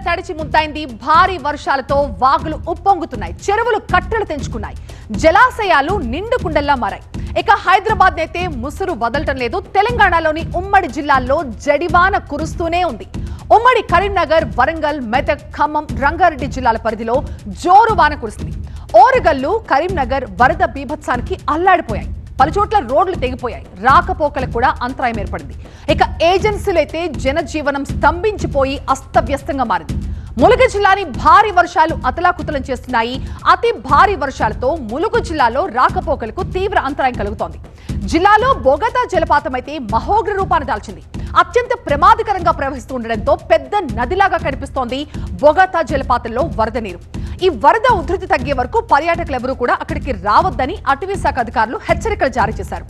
తడిచి ముద్దైంది. భారీ వర్షాలతో వాగులు ఉప్పొంగుతున్నాయి, చెరువులు కట్టలు తెంచుకున్నాయి, జలాశయాలు నిండు కుండల్లా మారాయి. ఇక హైదరాబాద్ అయితే ముసురు వదలటం లేదు. తెలంగాణలోని ఉమ్మడి జిల్లాల్లో జడివాన కురుస్తూనే ఉంది. ఉమ్మడి కరీంనగర్, వరంగల్, మెదక్, ఖమ్మం, రంగారెడ్డి జిల్లాల పరిధిలో జోరు వాన కురుస్తుంది. ఓరుగల్లు, కరీంనగర్ వరద బీభత్సానికి అల్లాడిపోయాయి. పలుచోట్ల రోడ్లు తెగిపోయాయి, రాకపోకలకు కూడా అంతరాయం ఏర్పడింది. ఇక ఏజెన్సీలైతే జనజీవనం స్తంభించిపోయి అస్తవ్యస్తంగా మారింది. ములుగు జిల్లాని భారీ వర్షాలు అతలాకుతలం చేస్తున్నాయి. అతి భారీ వర్షాలతో ములుగు జిల్లాలో రాకపోకలకు తీవ్ర అంతరాయం కలుగుతోంది. జిల్లాలో బొగతా జలపాతం అయితే మహోగ్ర రూపాన్ని దాల్చింది. అత్యంత ప్రమాదకరంగా ప్రవహిస్తూ ఉండడంతో పెద్ద నదిలాగా కనిపిస్తోంది బొగతా జలపాతంలో వరద నీరు. ఈ వరద ఉధృతి తగ్గే వరకు పర్యాటకులెవరూ కూడా అక్కడికి రావద్దని అటవీ శాఖ అధికారులు హెచ్చరికలు జారీ చేశారు.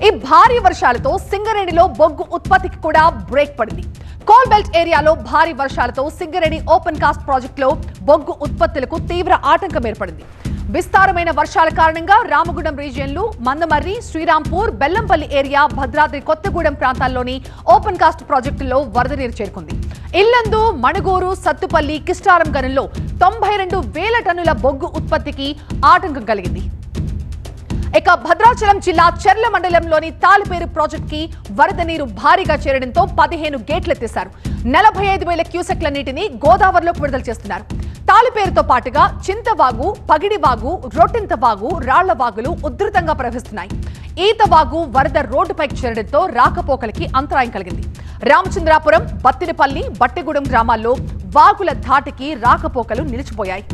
ఈ భారీ వర్షాలతో సింగరేణిలో బొగ్గు ఉత్పత్తికి కూడా బ్రేక్ పడింది. కోల్ బెల్ట్ ఏరియాలో భారీ వర్షాలతో సింగరేణి ఓపెన్ కాస్ట్ ప్రాజెక్టులో బొగ్గు ఉత్పత్తులకు తీవ్ర ఆటంకం ఏర్పడింది. విస్తారమైన వర్షాల కారణంగా రామగుండం రీజియన్లు, మందమర్రి, శ్రీరాంపూర్, బెల్లంపల్లి ఏరియా, భద్రాద్రి కొత్తగూడెం ప్రాంతాల్లోని ఓపెన్ కాస్ట్ ప్రాజెక్టుల్లో వరద నీరు చేరుకుంది. ఇల్లందు, మణుగూరు, సత్తుపల్లి, కిస్టారం గనుల్లో 92,000 టన్నుల బొగ్గు ఉత్పత్తికి ఆటంకం కలిగింది. ఇక భద్రాచలం జిల్లా చెర్ల మండలంలోని తాలిపేరు ప్రాజెక్ట్ కి వరద నీరు భారీగా చేరడంతో 15 గేట్లెత్తేశారు. 45,000 క్యూసెక్ల నీటిని గోదావరిలోకి విడుదల చేస్తున్నారు. తాలిపేరుతో పాటుగా చింతవాగు, పగిడివాగు, రొట్టెంతవాగు, రాళ్లవాగులు ఉధృతంగా ప్రవహిస్తున్నాయి. ఈతవాగు వరద రోడ్డుపైకి చేరడంతో రాకపోకలకి అంతరాయం కలిగింది. రామచంద్రాపురం, బత్తినపల్లి, బట్టెగూడెం గ్రామాల్లో వాగుల ధాటికి రాకపోకలు నిలిచిపోయాయి.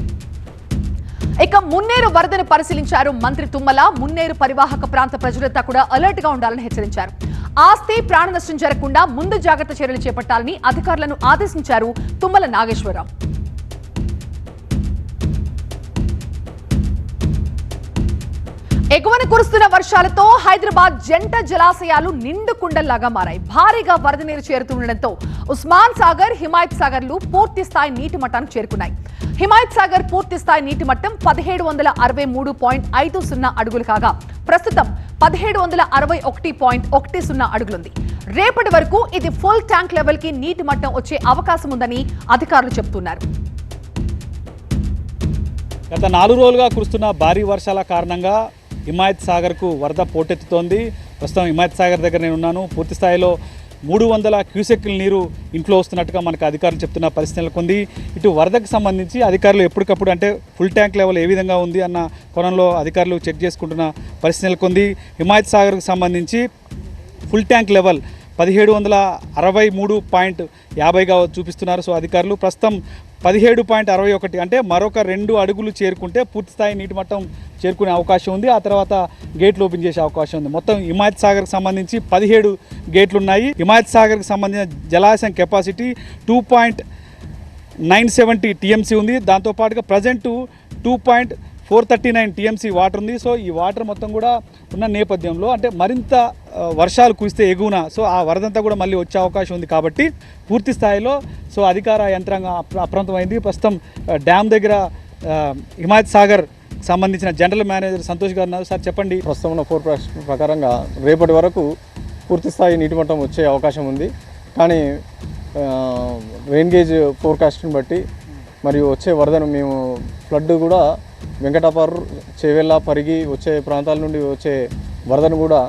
ఇక మున్నేరు వరదను పరిశీలించారు మంత్రి తుమ్మల. మున్నేరు పరివాహక ప్రాంత ప్రజలంతా కూడా అలర్ట్ గా ఉండాలని హెచ్చరించారు. ఆస్తి, ప్రాణ నష్టం జరగకుండా ముందు జాగ్రత్త చర్యలు చేపట్టాలని అధికారులను ఆదేశించారు తుమ్మల నాగేశ్వరరావు. ఎగువన కురుస్తున్న వర్షాలతో హైదరాబాద్ జంట జలాశయాలు నిండు కుండల్లాగా మారాయి. భారీగా వరద నీరు చేరుతుండటంతో ఉస్మాన్ సాగర్, హిమాయత్ సాగర్లు పూర్తి స్థాయి నీటి మట్టానికి చేరుకున్నాయి. హిమాయత్ సాగర్ పూర్తి స్థాయి నీటి మట్టం 1763.50 అడుగులు కాగా ప్రస్తుతం 1761.10 అడుగులుంది. రేపటి వరకు ఇది ఫుల్ ట్యాంక్ లెవెల్ కి నీటి మట్టం వచ్చే అవకాశం ఉందని అధికారులు చెబుతున్నారు. గత 4 రోజులుగా కురుస్తున్న భారీ వర్షాల కారణంగా హిమాయత్ సాగర్కు వరద పోటెత్తుతోంది. ప్రస్తుతం హిమాయత్ సాగర్ దగ్గర నేను ఉన్నాను. పూర్తి స్థాయిలో 300 క్యూసెక్ల నీరు ఇంట్లో వస్తున్నట్టుగా మనకు అధికారులు చెప్తున్న పరిస్థితి నెలకొంది. ఇటు వరదకు సంబంధించి అధికారులు ఎప్పటికప్పుడు అంటే ఫుల్ ట్యాంక్ లెవెల్ ఏ విధంగా ఉంది అన్న కోణంలో అధికారులు చెక్ చేసుకుంటున్న పరిస్థితి నెలకొంది. హిమాయత్ సాగర్కు సంబంధించి ఫుల్ ట్యాంక్ లెవెల్ 1763.50గా చూపిస్తున్నారు. సో అధికారులు ప్రస్తుతం 17.61 అంటే మరొక 2 అడుగులు చేరుకుంటే పూర్తి స్థాయి నీటి మట్టం చేరుకునే అవకాశం ఉంది. ఆ తర్వాత గేట్లు ఓపెన్ చేసే అవకాశం ఉంది. మొత్తం హిమాయత్ సాగర్కి సంబంధించి 17 గేట్లు ఉన్నాయి. హిమాయత్ సాగర్కి సంబంధించిన జలాశయం కెపాసిటీ 2.970 టీఎంసీ ఉంది. దాంతోపాటుగా ప్రజెంట్ 2.439 టీఎంసీ వాటర్ ఉంది. సో ఈ వాటర్ మొత్తం కూడా ఉన్న నేపథ్యంలో అంటే మరింత వర్షాలు కురిస్తే ఎగువన సో ఆ వరదంతా కూడా మళ్ళీ వచ్చే అవకాశం ఉంది. కాబట్టి పూర్తి స్థాయిలో సో అధికార యంత్రాంగం అప్రమత్తమైంది. ప్రస్తుతం డ్యామ్ దగ్గర హిమాయత్ సాగర్ సంబంధించిన జనరల్ మేనేజర్ సంతోష్ గారు ఉన్నారు. సార్ చెప్పండి. ప్రస్తుతం ఉన్న ఫోర్కాస్ట్ ప్రకారంగా రేపటి వరకు పూర్తి స్థాయి నీటి మట్టం వచ్చే అవకాశం ఉంది. కానీ రెయిన్ గేజ్ ఫోర్కాస్ట్ని బట్టి మరియు వచ్చే వరదను మేము ఫ్లడ్ కూడా వెంకటాపూర్, చేవెళ్ళ, పరిగి వచ్చే ప్రాంతాల నుండి వచ్చే వరదను కూడా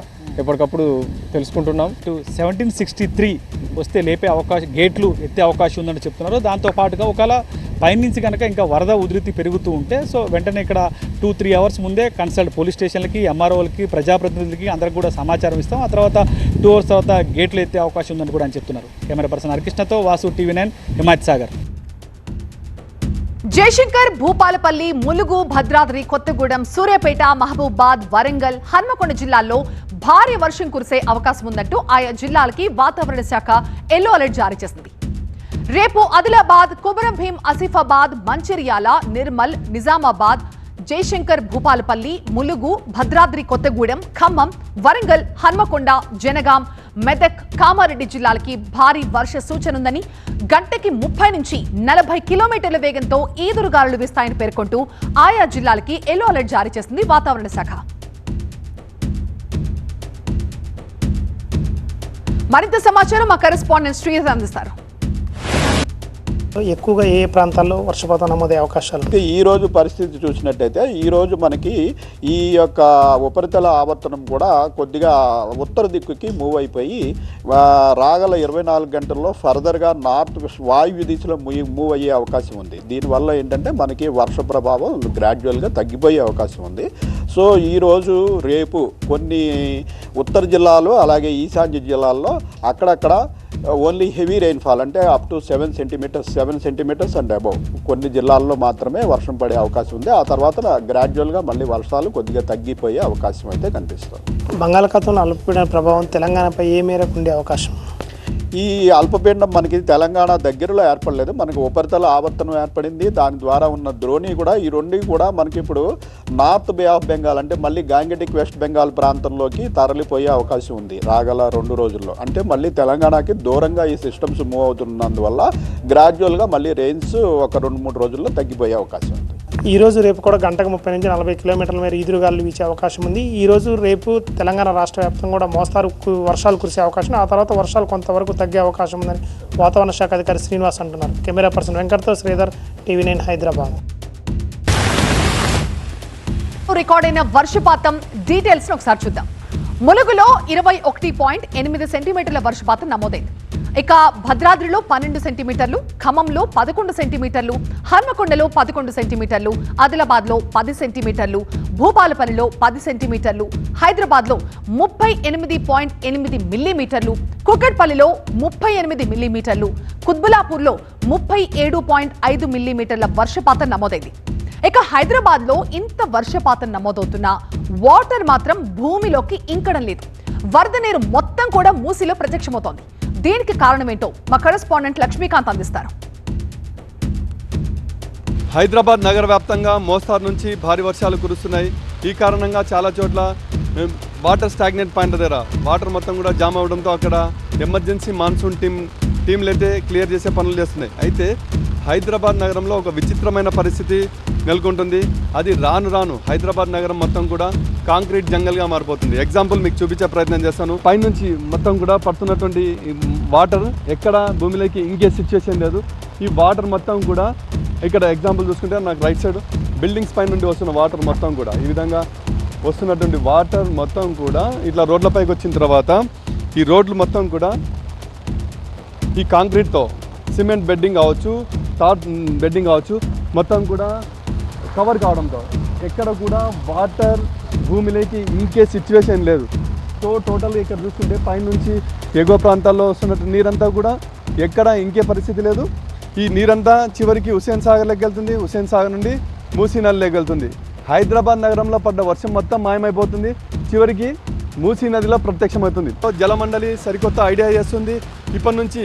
ఎప్పటికప్పుడు తెలుసుకుంటున్నాం. 1763 వస్తే లేపే అవకాశం, గేట్లు ఎత్తే అవకాశం ఉందని చెప్తున్నారు. దాంతోపాటుగా ఒకవేళ పైనుంచి కనుక ఇంకా వరద ఉధృతి పెరుగుతూ ఉంటే సో వెంటనే ఇక్కడ 2-3 అవర్స్ ముందే కన్సల్ట్ పోలీస్ స్టేషన్లకి, ఎంఆర్ఓలకి, ప్రజాప్రతినిధులకి అందరికి కూడా సమాచారం ఇస్తాం. ఆ తర్వాత 2 అవర్స్ తర్వాత గేట్లు ఎత్తే అవకాశం ఉందని కూడా అని చెప్తున్నారు. కెమెరా పర్సన్ హరికృష్ణతో వాసు, TV9, హిమాయత్ సాగర్. జయశంకర్, భూపాలపల్లి, ములుగు, భద్రాద్రి కొత్తగూడెం, సూర్యాపేట, మహబూబాద్, వరంగల్, హన్మకొండ జిల్లాల్లో భారీ వర్షం కురిసే అవకాశం ఉందంటూ ఆయా జిల్లాలకి వాతావరణ శాఖ ఎల్లో అలర్ట్ జారీ చేసింది. రేపు ఆదిలాబాద్, కొమరం భీం, ఆసిఫాబాద్, మంచిర్యాల, నిర్మల్, నిజామాబాద్, జయశంకర్, భూపాలపల్లి, ములుగు, భద్రాద్రి కొత్తగూడెం, ఖమ్మం, వరంగల్, హన్మకొండ, జనగాం, మెదక్, కామారెడ్డి జిల్లాలకి భారీ వర్ష సూచన ఉందని, గంటకి 30 నుంచి 40 కిలోమీటర్ల వేగంతో ఈదురుగాలులు వీస్తాయని పేర్కొంటూ ఆయా జిల్లాలకి ఎల్లో అలర్ట్ జారీ చేసింది వాతావరణ శాఖ. మరింత సమాచారం మా కరెస్పాండెంట్ శ్రీధర్ అందిస్తారు. ఎక్కువగా ఏ ప్రాంతాల్లో వర్షపాతం నమోదయ్యే అవకాశాలు? ఈ రోజు పరిస్థితి చూసినట్టయితే ఈ రోజు మనకి ఈ యొక్క ఉపరితల ఆవర్తనం కూడా కొద్దిగా ఉత్తర దిక్కుకి మూవ్ అయిపోయి రాగల 24 గంటల్లో ఫర్దర్గా నార్త్ వాయువ్య దిశలో మూవ్ అయ్యే అవకాశం ఉంది. దీనివల్ల ఏంటంటే మనకి వర్ష ప్రభావం గ్రాడ్యువల్గా తగ్గిపోయే అవకాశం ఉంది. సో ఈరోజు రేపు కొన్ని ఉత్తర జిల్లాలు అలాగే ఈశాన్య జిల్లాల్లో అక్కడక్కడ ఓన్లీ హెవీ రెయిన్ఫాల్ అంటే up to 7 centimetres and above కొన్ని జిల్లాల్లో మాత్రమే వర్షం పడే అవకాశం ఉంది. ఆ తర్వాత గ్రాడ్యువల్గా మళ్ళీ వర్షాలు కొద్దిగా తగ్గిపోయే అవకాశం అయితే కనిపిస్తుంది. బంగాళాఖాతంలో అల్పపీడన ప్రభావం తెలంగాణపై ఏ మేరకు ఉండే అవకాశం? ఈ అల్పపీడనం మనకి తెలంగాణ దగ్గరలో ఏర్పడలేదు, మనకి ఉపరితల ఆవర్తనం ఏర్పడింది. దాని ద్వారా ఉన్న ద్రోణి కూడా ఈ రెండు కూడా మనకి ఇప్పుడు నార్త్ బే ఆఫ్ బెంగాల్ అంటే మళ్ళీ గాంగెటిక్ వెస్ట్ బెంగాల్ ప్రాంతంలోకి తరలిపోయే అవకాశం ఉంది రాగల 2 రోజుల్లో. అంటే మళ్ళీ తెలంగాణకి దూరంగా ఈ సిస్టమ్స్ మూవ్ అవుతున్నందువల్ల గ్రాడ్యువల్గా మళ్ళీ రెయిన్స్ ఒక 2-3 రోజుల్లో తగ్గిపోయే అవకాశం ఉంది. ఈ రోజు రేపు కూడా గంటకు 30 నుంచి 40 కిలోమీటర్ల మేర ఈదురుగాలు వీచే అవకాశం ఉంది. ఈ రోజు రేపు తెలంగాణ రాష్ట్ర వ్యాప్తంగా కూడా మోస్తారు వర్షాలు కురిసే అవకాశం, ఆ తర్వాత వర్షాలు కొంతవరకు తగ్గే అవకాశం ఉందని వాతావరణ శాఖ అధికారి శ్రీనివాస్ అంటున్నారు. కెమెరా పర్సన్ వెంకట్తో శ్రీధర్, టీవీ9 హైదరాబాద్. రికార్డైన వర్షపాతం డీటెయిల్స్ ఒకసారి చూద్దాం. ములుగులో 21.8 సెంటీమీటర్ల వర్షపాతం నమోదైంది. ఇక భద్రాద్రిలో 12 సెంటీమీటర్లు, ఖమ్మంలో 11 సెంటీమీటర్లు, హన్మకొండలో 11 సెంటీమీటర్లు, ఆదిలాబాద్లో 10 సెంటీమీటర్లు, భూపాలపల్లిలో 10 సెంటీమీటర్లు, హైదరాబాద్లో 38.8 మిల్లీమీటర్లు, కుకట్పల్లిలో 38 మిల్లీమీటర్లు, కుత్బులాపూర్లో 37.5 మిల్లీమీటర్ల వర్షపాతం నమోదైంది. ఇక హైదరాబాద్లో ఇంత వర్షపాతం నమోదవుతున్నా వాటర్ మాత్రం భూమిలోకి ఇంకడం లేదు. వరద నీరు మొత్తం కూడా మూసిలో ప్రత్యక్షమవుతోంది. దీనికి కారణమేంటో మా కరెస్పాండెంట్ లక్ష్మీకాంత్ అందిస్తారు. హైదరాబాద్ నగర వ్యాప్తంగా మోస్తారు నుంచి భారీ వర్షాలు కురుస్తున్నాయి. ఈ కారణంగా చాలా చోట్ల వాటర్ స్టాగ్నెంట్ పాయింట్ దగ్గర వాటర్ మొత్తం కూడా జామ్ అవడంతో అక్కడ ఎమర్జెన్సీ మాన్సూన్ టీంలు అయితే క్లియర్ చేసే పనులు చేస్తున్నాయి. అయితే హైదరాబాద్ నగరంలో ఒక విచిత్రమైన పరిస్థితి నెలకొంటుంది. అది రాను రాను హైదరాబాద్ నగరం మొత్తం కూడా కాంక్రీట్ జంగల్గా మారిపోతుంది. ఎగ్జాంపుల్ మీకు చూపించే ప్రయత్నం చేస్తాను. పైనుంచి మొత్తం కూడా పడుతున్నటువంటి వాటర్ ఎక్కడ భూమిలోకి ఇంకే సిచ్యువేషన్ లేదు. ఈ వాటర్ మొత్తం కూడా ఇక్కడ ఎగ్జాంపుల్ చూసుకుంటే నాకు రైట్ సైడ్ బిల్డింగ్స్ పై నుండి వస్తున్న వాటర్ మొత్తం కూడా ఈ విధంగా వస్తున్నటువంటి వాటర్ మొత్తం కూడా ఇట్లా రోడ్లపైకి వచ్చిన తర్వాత ఈ రోడ్లు మొత్తం కూడా ఈ కాంక్రీట్తో సిమెంట్ బెడ్డింగ్ కావచ్చు, తార్ బెడ్డింగ్ కావచ్చు, మొత్తం కూడా కవర్ కావడంతో ఎక్కడ కూడా వాటర్ భూమిలోకి ఇంకే సిచ్యువేషన్ లేదు. సో టోటల్గా ఇక్కడ చూసుకుంటే పైనుంచి ఎగువ ప్రాంతాల్లో వస్తున్నట్టు నీరంతా కూడా ఎక్కడ ఇంకే పరిస్థితి లేదు. ఈ నీరంతా చివరికి హుస్సేన్ సాగర్లోకి వెళ్తుంది, హుస్సేన్ సాగర్ నుండి మూసీ నదిలోకి వెళ్తుంది. హైదరాబాద్ నగరంలో పడ్డ వర్షం మొత్తం మాయమైపోతుంది, చివరికి మూసీ నదిలో ప్రత్యక్షమవుతుంది. జలమండలి సరికొత్త ఐడియా చేస్తుంది. ఇప్పటి నుంచి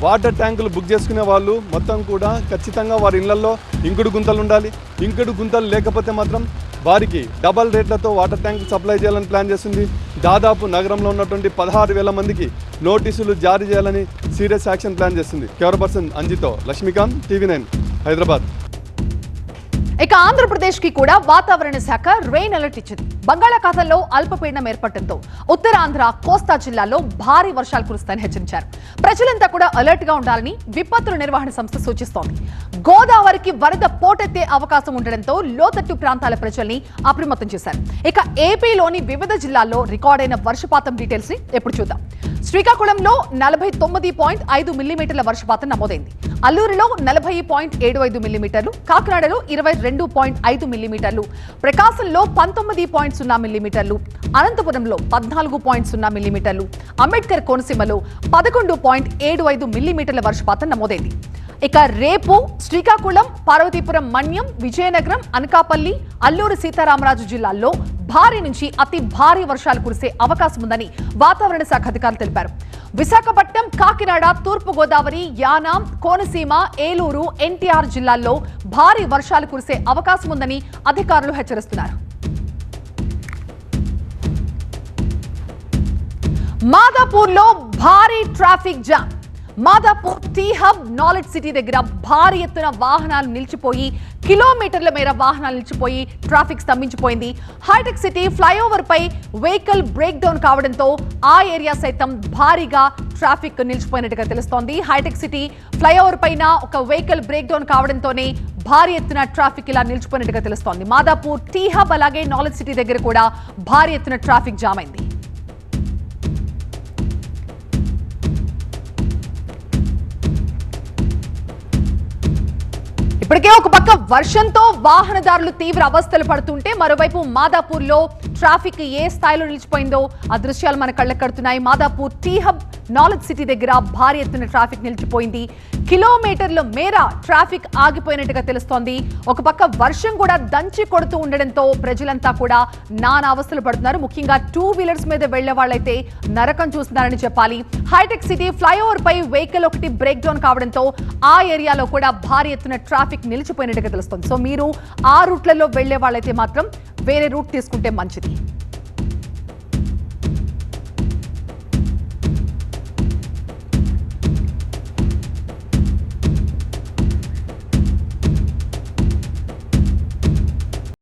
వాటర్ ట్యాంకులు బుక్ చేసుకునే వాళ్ళు మొత్తం కూడా ఖచ్చితంగా వారి ఇళ్లలో ఇంకుడు గుంతలు ఉండాలి. ఇంకుడు గుంతలు లేకపోతే మాత్రం వారికి డబల్ రేట్లతో వాటర్ ట్యాంకులు సప్లై చేయాలని ప్లాన్ చేస్తుంది. దాదాపు నగరంలో ఉన్నటువంటి 16,000 మందికి నోటీసులు జారీ చేయాలని సీరియస్ యాక్షన్ ప్లాన్ చేస్తుంది. కెమెరా పర్సన్ అంజితో లక్ష్మీకాంత్, టీవీ9 హైదరాబాద్. ఇక ఆంధ్రప్రదేశ్ కి కూడా వాతావరణ శాఖ రెయిన్ అలర్ట్ ఇచ్చింది. బంగాళాఖాతంలో అల్పపీడనం ఏర్పడటంతో ఉత్తరాంధ్ర, కోస్తా జిల్లాల్లో భారీ వర్షాలు కురుస్తాయని హెచ్చరించారు. ప్రజలంతా కూడా అలర్ట్ గా ఉండాలని విపత్తుల నిర్వహణ సంస్థ సూచిస్తోంది. గోదావరికి వరద పోటెత్తే అవకాశం ఉండడంతో లోతట్టు ప్రాంతాల ప్రజల్ని అప్రమత్తం చేశారు. ఇక ఏపీలోని వివిధ జిల్లాల్లో రికార్డైన వర్షపాతం డీటెయిల్స్ ని ఎప్పుడు చూద్దాం. శ్రీకాకుళంలో 49.5 మిల్లీమీటర్ల వర్షపాతం నమోదైంది. అల్లూరులో 40.75 మిల్లీమీటర్లు, కాకినాడలో 22.5 మిల్లీమీటర్లు, ప్రకాశంలో 19.0 మిల్లీమీటర్లు, అనంతపురంలో 14.0 మిల్లీమీటర్లు, అంబేద్కర్ కోనసీమలో 11.75 మిల్లీమీటర్ల వర్షపాతం నమోదైంది. ఇక రేపు శ్రీకాకుళం, పార్వతీపురం, మన్యం, విజయనగరం, అనకాపల్లి, అల్లూరు సీతారామరాజు జిల్లాల్లో భారీ నుంచి అతి భారీ వర్షాలు కురిసే అవకాశం ఉందని వాతావరణ శాఖ అధికారులు తెలిపారు. విశాఖపట్నం, కాకినాడ, తూర్పు గోదావరి, యానాం, కోనసీమ, ఏలూరు, ఎన్టీఆర్ జిల్లాల్లో భారీ వర్షాలు కురిసే అవకాశం ఉందని అధికారులు హెచ్చరిస్తున్నారు. మాదాపూర్లో భారీ traffic jam. Madhapur T hub knowledge city దగ్గర భారీ ఎత్తున వాహనాలు నిలిచిపోయి కిలోమీటర్ల మేర వాహనాలు నిలిచిపోయి ట్రాఫిక్ స్తంభించిపోయింది. హైటెక్ సిటీ ఫ్లైఓవర్ పై వెహికల్ బ్రేక్ డౌన్ కావడంతో ఆ ఏరియా సైతం భారీగా ట్రాఫిక్ నిలిచిపోయినట్టుగా తెలుస్తోంది. హైటెక్ సిటీ ఫ్లైఓవర్ పైన ఒక వెహికల్ బ్రేక్ డౌన్ కావడంతోనే భారీ ఎత్తున ట్రాఫిక్ ఇలా నిలిచిపోయినట్టుగా తెలుస్తోంది. మాదాపూర్ టీ హబ్ అలాగే నాలెడ్జ్ సిటీ దగ్గర కూడా భారీ ఎత్తున ట్రాఫిక్ జామ్ అయింది. ఇప్పటికే ఒక పక్క వర్షంతో వాహనదారులు తీవ్ర అవస్థలు పడుతుంటే మరోవైపు మాదాపూర్ లో ట్రాఫిక్ ఏ స్థాయిలో నిలిచిపోయిందో ఆ దృశ్యాలు మన కళ్ళకు కడుతున్నాయి. Madhapur T hub knowledge city దగ్గర భారీ ఎత్తున ట్రాఫిక్ నిలిచిపోయింది. కిలోమీటర్ల మేర ట్రాఫిక్ ఆగిపోయినట్టుగా తెలుస్తోంది. ఒక పక్క వర్షం కూడా దంచి కొడుతూ ఉండడంతో ప్రజలంతా కూడా నానా అవస్థలు పడుతున్నారు. ముఖ్యంగా 2 వీలర్స్ మీద వెళ్లే వాళ్ళైతే నరకం చూస్తున్నారని చెప్పాలి. హైటెక్ సిటీ ఫ్లైఓవర్ పై వెహికల్ ఒకటి బ్రేక్ డౌన్ కావడంతో ఆ ఏరియాలో కూడా భారీ ఎత్తున ట్రాఫిక్ నిలిచిపోయినట్టుగా తెలుస్తోంది. సో మీరు ఆ రూట్లలో వెళ్లే వాళ్ళైతే మాత్రం వేరే రూట్ తీసుకుంటే మంచిది.